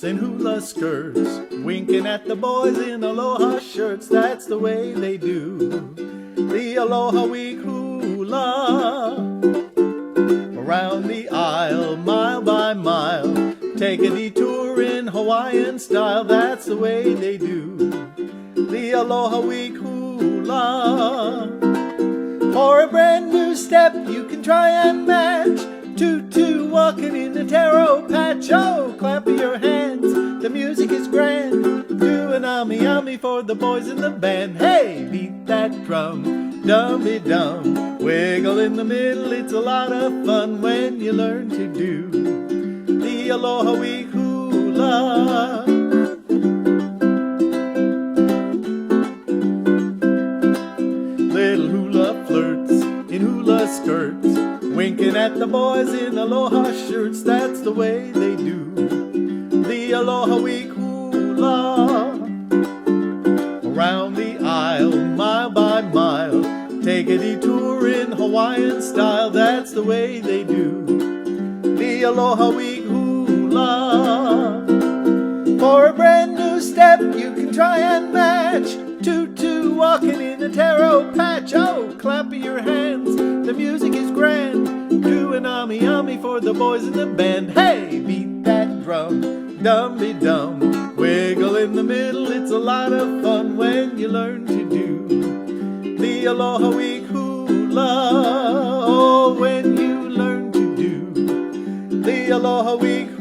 in hula skirts, winking at the boys in aloha shirts. That's the way they do the Aloha Week hula. Around the aisle, mile by mile, take a detour in Hawaiian style. That's the way they do the Aloha Week hula. For a brand new step you can try and match, tutu walking in the taro patch. Oh, clap your hands, the music is grand. Do an ami for the boys in the band. Hey, beat that drum, dum-be-dum. Wiggle in the middle, it's a lot of fun when you learn to do the Aloha Week hula. Little hula flirts in hula skirts, winking at the boys in aloha shirts. That's the way they do the Aloha Week hula. Around the aisle, mile by mile, take a detour in Hawaiian style. That's the way they do the Aloha Week hula. For a brand new step you can try and match, tutu walking in a taro patch. Oh, clap your hands, the music is grand. Do an ami for the boys in the band. Hey, beat that drum, dum-be-dum. Wiggle in the middle, it's a lot of fun when you learn to do the Aloha Week hula. Oh, when you learn to do the Aloha Week hula.